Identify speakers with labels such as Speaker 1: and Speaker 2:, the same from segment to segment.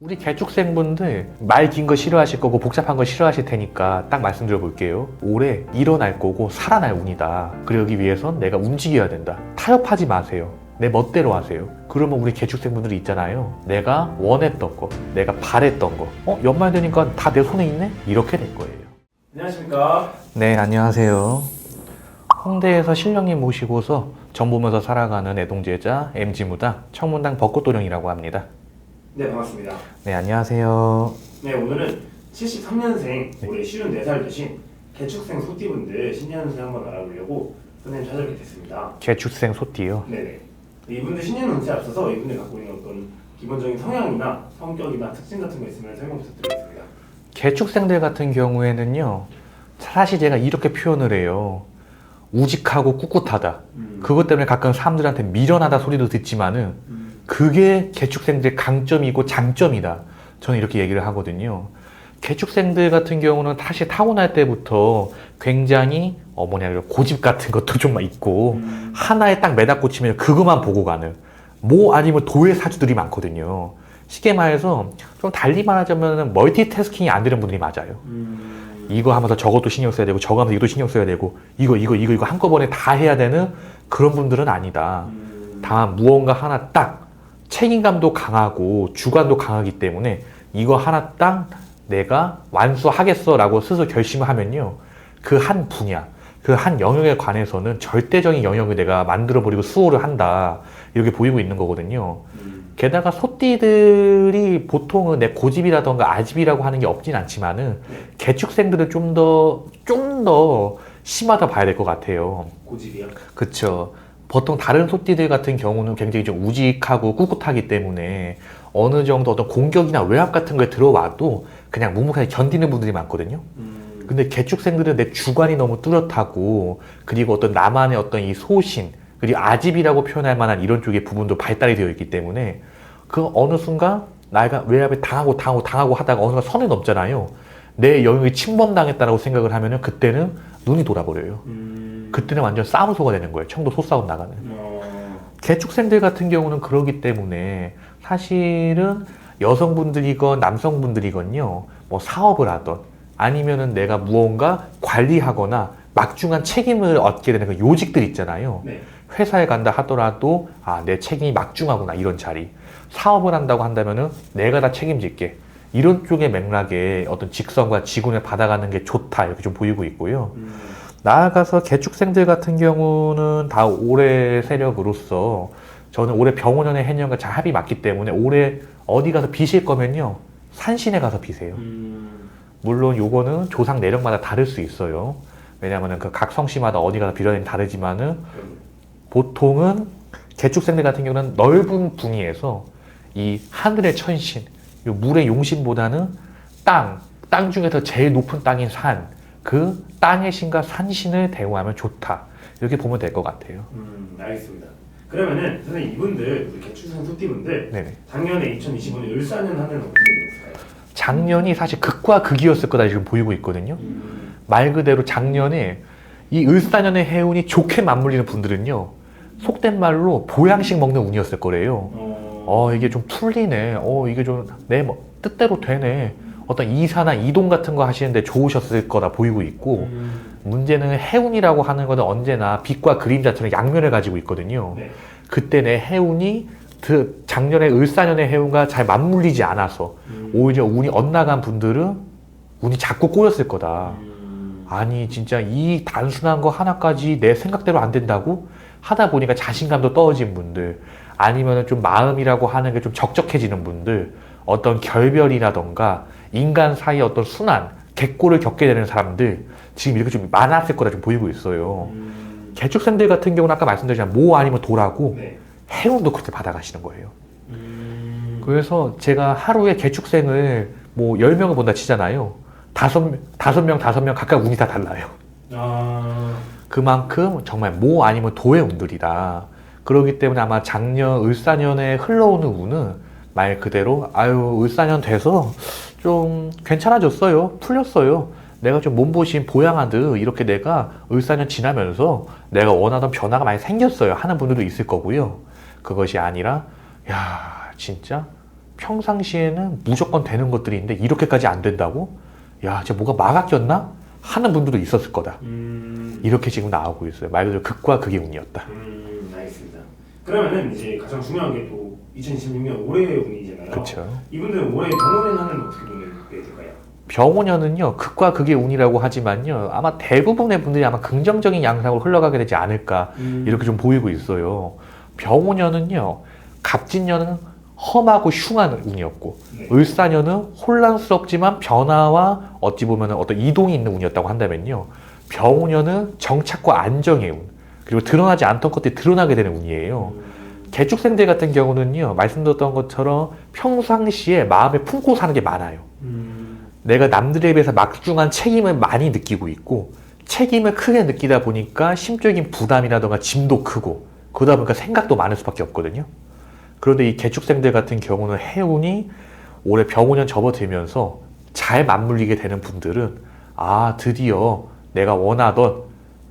Speaker 1: 우리 개축생분들 말 긴 거 싫어하실 거고 복잡한 거 싫어하실 테니까 딱 말씀드려 볼게요. 올해 일어날 거고 살아날 운이다. 그러기 위해선 내가 움직여야 된다. 타협하지 마세요. 내 멋대로 하세요. 그러면 우리 개축생분들이 있잖아요. 내가 원했던 거, 내가 바랬던 거, 연말 되니까 다 내 손에 있네? 이렇게 될 거예요.
Speaker 2: 안녕하십니까.
Speaker 1: 네, 안녕하세요. 홍대에서 신령님 모시고서 전 보면서 살아가는 애동제자 MG무당 청문당 벚꽃도령이라고 합니다.
Speaker 2: 네, 반갑습니다.
Speaker 1: 네, 안녕하세요.
Speaker 2: 네, 오늘은 73년생, 올해 54살 되신 개축생 소띠분들 신년운세 한번 알아보려고 선생님 찾아뵙게 됐습니다.
Speaker 1: 개축생 소띠요.
Speaker 2: 네네. 이분들 신년운세에 앞서서 이분들 갖고 있는 어떤 기본적인 성향이나 성격이나 특징 같은 거 있으면 설명 부탁드리겠습니다.
Speaker 1: 개축생들 같은 경우에는요, 사실 제가 이렇게 표현을 해요. 우직하고 꿋꿋하다. 그것 때문에 가끔 사람들한테 미련하다 소리도 듣지만은 그게 개축생들의 강점이고 장점이다. 저는 이렇게 얘기를 하거든요. 개축생들 같은 경우는 사실 타고날 때부터 굉장히 고집 같은 것도 좀 있고 하나에 딱 매다 꽂히면 그것만 보고 가는 뭐 아니면 도의 사주들이 많거든요. 쉽게 말해서 좀 달리 말하자면 멀티태스킹이 안 되는 분들이 맞아요. 이거 하면서 저것도 신경 써야 되고 저거 하면서 이것도 신경 써야 되고 이거 한꺼번에 다 해야 되는 그런 분들은 아니다. 다만 무언가 하나 딱 책임감도 강하고 주관도 강하기 때문에 이거 하나 딱 내가 완수하겠어 라고 스스로 결심을 하면요, 그 한 분야, 그 한 영역에 관해서는 절대적인 영역을 내가 만들어버리고 수호를 한다, 이렇게 보이고 있는 거거든요. 게다가 소띠들이 보통은 내 고집이라던가 아집이라고 하는 게 없진 않지만은 개축생들은 좀 더 심하다 봐야 될 것 같아요.
Speaker 2: 고집이요?
Speaker 1: 그쵸. 보통 다른 소띠들 같은 경우는 굉장히 좀 우직하고 꿋꿋하기 때문에 어느 정도 어떤 공격이나 외압 같은 거에 들어와도 그냥 묵묵하게 견디는 분들이 많거든요. 근데 개축생들은 내 주관이 너무 뚜렷하고, 그리고 어떤 나만의 어떤 이 소신, 그리고 아집이라고 표현할 만한 이런 쪽의 부분도 발달이 되어 있기 때문에 그 어느 순간 내가 외압에 당하고 하다가 어느 순간 선을 넘잖아요. 내 영역이 침범당했다라고 생각을 하면은 그때는 눈이 돌아버려요. 그때는 완전 싸움소가 되는 거예요. 청도 소싸움 나가는. 개축생들 같은 경우는 그러기 때문에 사실은 여성분들이건 남성분들이건요, 뭐 사업을 하던 아니면은 내가 무언가 관리하거나 막중한 책임을 얻게 되는 그 요직들 있잖아요.
Speaker 2: 네.
Speaker 1: 회사에 간다 하더라도 내 책임이 막중하구나, 이런 자리. 사업을 한다고 한다면은 내가 다 책임질게, 이런 쪽의 맥락에 어떤 직성과 지군을 받아가는 게 좋다, 이렇게 좀 보이고 있고요. 나아가서 개축생들 같은 경우는 다 올해 세력으로서 저는 올해 병원연의 해년과 잘 합이 맞기 때문에 올해 어디 가서 비실 거면요, 산신에 가서 비세요. 물론 요거는 조상 내력마다 다를 수 있어요. 왜냐하면 그 각 성씨마다 어디 가서 빌어내면 다르지만은 보통은 개축생들 같은 경우는 넓은 분위에서 이 하늘의 천신, 요 물의 용신보다는 땅 중에서 제일 높은 땅인 산, 그 땅의 신과 산신을 대우하면 좋다, 이렇게 보면 될 것 같아요.
Speaker 2: 알겠습니다. 그러면은 선생님, 이분들 우리 개축생 소띠분들
Speaker 1: 네네.
Speaker 2: 작년에 2025년 을사년 한 해는 어떻게 되었을까요?
Speaker 1: 작년이 사실 극과 극이었을 거다 지금 보이고 있거든요. 말 그대로 작년에 이 을사년의 해운이 좋게 맞물리는 분들은요, 속된 말로 보양식 먹는 운이었을 거래요. 이게 좀 풀리네. 이게 좀 내 뜻대로 되네. 어떤 이사나 이동 같은 거 하시는데 좋으셨을 거다 보이고 있고, 문제는 해운이라고 하는 거는 언제나 빛과 그림자처럼 양면을 가지고 있거든요.
Speaker 2: 네.
Speaker 1: 그때 내 해운이 그 작년에 을사년의 해운과 잘 맞물리지 않아서 오히려 운이 엇나간 분들은 운이 자꾸 꼬였을 거다. 아니 진짜 이 단순한 거 하나까지 내 생각대로 안 된다고 하다 보니까 자신감도 떨어진 분들, 아니면 좀 마음이라고 하는 게 좀 적적해지는 분들, 어떤 결별이라던가 인간 사이의 어떤 순환, 객고를 겪게 되는 사람들 지금 이렇게 좀 많았을 거다 좀 보이고 있어요. 개축생들 같은 경우는 아까 말씀드렸지만 모 아니면 도라고,
Speaker 2: 네.
Speaker 1: 해운도 그렇게 받아가시는 거예요. 그래서 제가 하루에 개축생을 뭐 10명을 본다 치잖아요. 다섯 명 각각 운이 다 달라요. 그만큼 정말 모 아니면 도의 운들이다. 그렇기 때문에 아마 작년 을사년에 흘러오는 운은 말 그대로 을사년 돼서 좀 괜찮아졌어요. 풀렸어요. 내가 좀 몸보신 보양하듯 이렇게 내가 을사년 지나면서 내가 원하던 변화가 많이 생겼어요 하는 분들도 있을 거고요. 그것이 아니라 야 진짜 평상시에는 무조건 되는 것들이 있는데 이렇게까지 안 된다고? 야, 진짜 뭐가 막았겼나? 하는 분들도 있었을 거다. 이렇게 지금 나오고 있어요. 말 그대로 극과 극의 운이었다.
Speaker 2: 알겠습니다. 그러면은 이제 가장 중요한 게 또 2026년 올해의 운이잖아요.
Speaker 1: 그렇죠.
Speaker 2: 이분들은 올해 병원에는 어떻게 보면 될까요?
Speaker 1: 병원년은요, 극과 극의 운이라고 하지만요, 아마 대부분의 분들이 아마 긍정적인 양상으로 흘러가게 되지 않을까, 이렇게 좀 보이고 있어요. 병원년은요, 갑진년은 험하고 흉한 운이었고,
Speaker 2: 네.
Speaker 1: 을사년은 혼란스럽지만 변화와 어찌 보면 어떤 이동이 있는 운이었다고 한다면요, 병원년은 정착과 안정의 운, 그리고 드러나지 않던 것들이 드러나게 되는 운이에요. 개축생들 같은 경우는요, 말씀드렸던 것처럼 평상시에 마음에 품고 사는 게 많아요. 내가 남들에 비해서 막중한 책임을 많이 느끼고 있고, 책임을 크게 느끼다 보니까 심적인 부담이라던가 짐도 크고, 그러다 보니까 생각도 많을 수밖에 없거든요. 그런데 이 개축생들 같은 경우는 해운이 올해 병원년 접어들면서 잘 맞물리게 되는 분들은, 아, 드디어 내가 원하던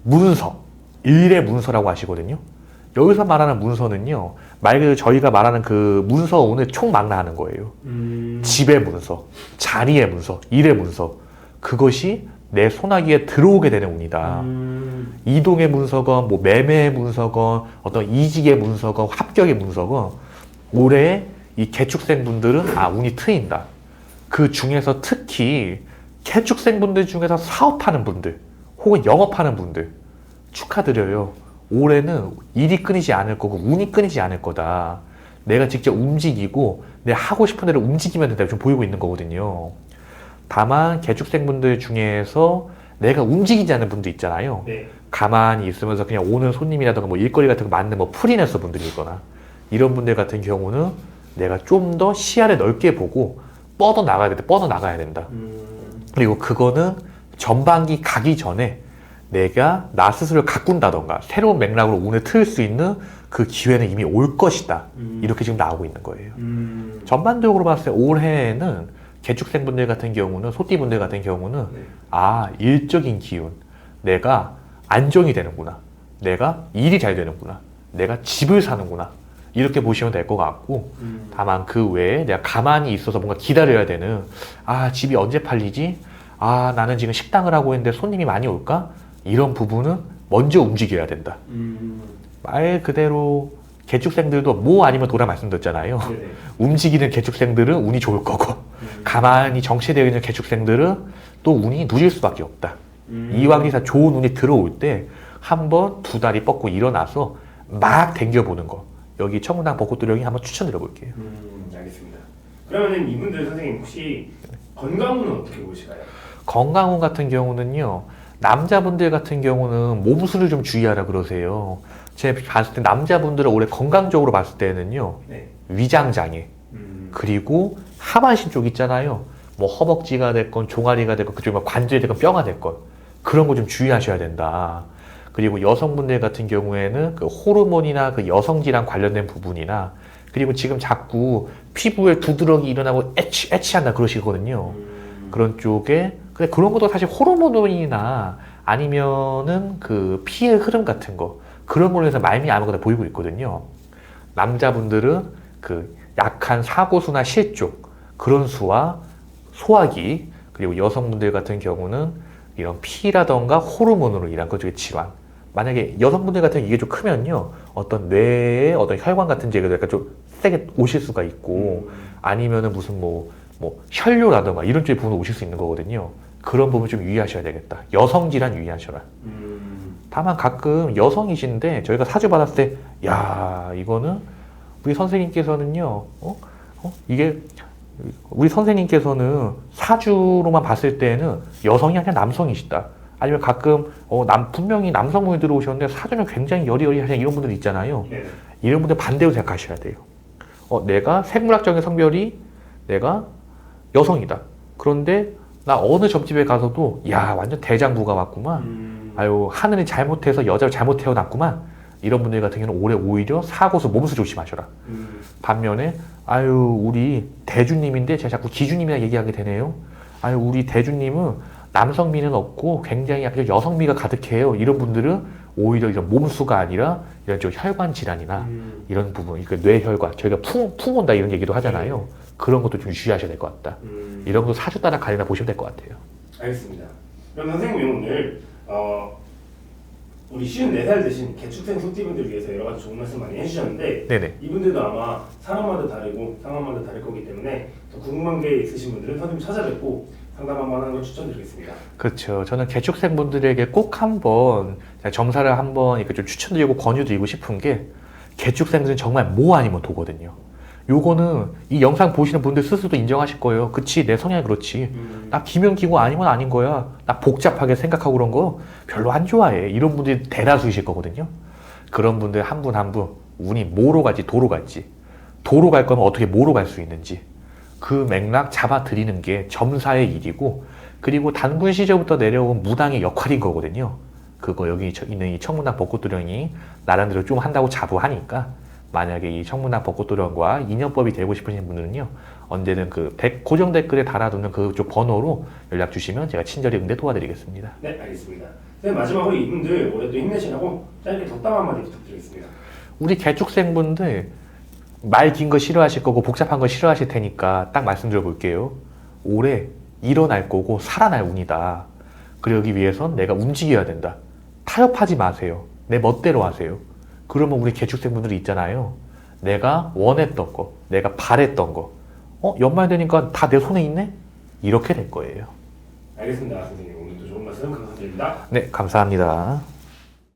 Speaker 1: 문서, 일의 문서라고 하시거든요. 여기서 말하는 문서는요, 말 그대로 저희가 말하는 그 문서운을 총망라하는 거예요. 집의 문서, 자리의 문서, 일의 문서, 그것이 내 손아귀에 들어오게 되는 운이다. 이동의 문서건, 뭐 매매의 문서건, 어떤 이직의 문서건, 합격의 문서건, 올해 이 개축생 분들은 아, 운이 트인다. 그 중에서 특히 개축생 분들 중에서 사업하는 분들, 혹은 영업하는 분들, 축하드려요. 올해는 일이 끊이지 않을 거고 운이 끊이지 않을 거다. 내가 직접 움직이고 내가 하고 싶은 대로 움직이면 된다. 좀 보이고 있는 거거든요. 다만 개축생분들 중에서 내가 움직이지 않는 분도 있잖아요.
Speaker 2: 네.
Speaker 1: 가만히 있으면서 그냥 오는 손님이라든가 뭐 일거리 같은 거 맞는 뭐 프리랜서 분들이거나 이런 분들 같은 경우는 내가 좀 더 시야를 넓게 보고 뻗어 나가야 된다. 그리고 그거는 전반기 가기 전에 내가 나 스스로를 가꾼다던가 새로운 맥락으로 운을 틀 수 있는 그 기회는 이미 올 것이다. 이렇게 지금 나오고 있는 거예요. 전반적으로 봤을 때 올해에는 개축생분들 같은 경우는, 소띠분들 같은 경우는
Speaker 2: 네.
Speaker 1: 아, 일적인 기운, 내가 안정이 되는구나, 내가 일이 잘 되는구나, 내가 집을 사는구나, 이렇게 보시면 될 것 같고, 다만 그 외에 내가 가만히 있어서 뭔가 기다려야 되는, 아, 집이 언제 팔리지? 아, 나는 지금 식당을 하고 있는데 손님이 많이 올까? 이런 부분은 먼저 움직여야 된다. 말 그대로 개축생들도 뭐 아니면 도라 말씀드렸잖아요.
Speaker 2: 네네.
Speaker 1: 움직이는 개축생들은 운이 좋을 거고, 가만히 정체되어 있는 개축생들은 또 운이 누질 수밖에 없다. 이왕이사 좋은 운이 들어올 때 한번 두 다리 뻗고 일어나서 막 댕겨보는 거. 여기 청문당 벚꽃도령이 한번 추천드려 볼게요.
Speaker 2: 알겠습니다. 그러면 이분들 선생님 혹시 건강운은 어떻게 보실까요?
Speaker 1: 건강운 같은 경우는요, 남자분들 같은 경우는 몸수를 좀 주의하라 그러세요. 제가 봤을 때 남자분들은 올해 건강적으로 봤을 때는요,
Speaker 2: 네.
Speaker 1: 위장장애, 그리고 하반신 쪽 있잖아요. 뭐 허벅지가 됐건 종아리가 됐건 그쪽에 뭐 관절이 됐건 뼈가 됐건 그런 거 좀 주의하셔야 된다. 그리고 여성분들 같은 경우에는 그 호르몬이나 그 여성질환 관련된 부분이나, 그리고 지금 자꾸 피부에 두드러기 일어나고 애취한다 그러시거든요. 그런 쪽에 근데 그런 것도 사실 호르몬이나 아니면은 그 피의 흐름 같은 거, 그런 걸로 해서 말미암아가 보이고 있거든요. 남자분들은 그 약한 사고수나 실족, 그런 수와 소화기, 그리고 여성분들 같은 경우는 이런 피라던가 호르몬으로 인한 그쪽의 질환. 만약에 여성분들 같은 경우 이게 좀 크면요, 어떤 뇌에 어떤 혈관 같은 제가 약간 좀 세게 오실 수가 있고, 아니면은 무슨 뭐 혈뇨라던가 이런 쪽의 부분으로 오실 수 있는 거거든요. 그런 부분 좀 유의하셔야 되겠다. 여성 질환 유의하셔라. 다만 가끔 여성이신데 저희가 사주 받았을 때, 야, 이거는 우리 선생님께서는요, 이게 우리 선생님께서는 사주로만 봤을 때는 여성이 아니라 남성이시다. 아니면 가끔 분명히 남성분이 들어오셨는데 사주는 굉장히 여리여리하신 이런 분들 있잖아요.
Speaker 2: 네.
Speaker 1: 이런 분들 반대로 생각하셔야 돼요. 내가 생물학적인 성별이 내가 여성이다. 그런데 나 어느 점집에 가서도 야, 완전 대장부가 왔구만. 아유, 하늘이 잘못해서 여자를 잘못 태어났구만. 이런 분들 같은 경우는 올해 오히려 사고수, 몸수 조심하셔라. 반면에 아유, 우리 대주님인데 제가 자꾸 기주님이라 얘기하게 되네요. 아유, 우리 대주님은 남성미는 없고 굉장히 약간 여성미가 가득해요. 이런 분들은 오히려 이런 몸수가 아니라 이런 좀 혈관 질환이나 이런 부분, 그러니까 뇌혈관, 저희가 풍 온다 이런 얘기도 하잖아요. 그런 것도 좀 주의하셔야 될 것 같다. 이런 것도 사주 따라 가리나 보시면 될 것 같아요.
Speaker 2: 알겠습니다. 그럼 선생님이 오늘 우리 54살 되신 개축생 소띠분들 위해서 여러 가지 좋은 말씀 많이 해주셨는데
Speaker 1: 네네.
Speaker 2: 이분들도 아마 사람마다 다르고 상황마다 다를 거기 때문에 더 궁금한 게 있으신 분들은 선생님 찾아뵙고 상담 한번 하는 걸 추천드리겠습니다.
Speaker 1: 그렇죠. 저는 개축생 분들에게 꼭 한번 점사를 한번 이렇게 좀 추천드리고 권유드리고 싶은 게 개축생들은 정말 모 아니면 도거든요. 요거는 이 영상 보시는 분들 스스로도 인정하실 거예요. 그치, 내 성향이 그렇지. 나 기면기고 아니면 아닌 거야. 나 복잡하게 생각하고 그런 거 별로 안 좋아해. 이런 분들이 대다수이실 거거든요. 그런 분들 한 분 한 분 운이 뭐로 갈지 도로 갈지, 도로 갈 거면 어떻게 뭐로 갈 수 있는지 그 맥락 잡아드리는 게 점사의 일이고, 그리고 단군 시절부터 내려온 무당의 역할인 거거든요. 그거 여기 있는 이 청문당 벚꽃도령이 나름대로 좀 한다고 자부하니까, 만약에 이 청문당 벚꽃도령과 인연법이 되고 싶으신 분들은요, 언제든 그 고정 댓글에 달아두는 그쪽 번호로 연락 주시면 제가 친절히 응대 도와드리겠습니다.
Speaker 2: 네, 알겠습니다. 선생님, 마지막으로 이분들 올해 또 힘내시라고 짧게 덕담 한마디 부탁드리겠습니다.
Speaker 1: 우리 개축생분들 말 긴 거 싫어하실 거고 복잡한 거 싫어하실 테니까 딱 말씀드려 볼게요. 올해 일어날 거고 살아날 운이다. 그러기 위해선 내가 움직여야 된다. 타협하지 마세요. 내 멋대로 하세요. 그러면 우리 개축생분들이 있잖아요. 내가 원했던 거, 내가 바랬던 거, 연말 되니까 다 내 손에 있네? 이렇게 될 거예요.
Speaker 2: 알겠습니다, 선생님. 오늘도 좋은 말씀 감사드립니다.
Speaker 1: 네, 감사합니다.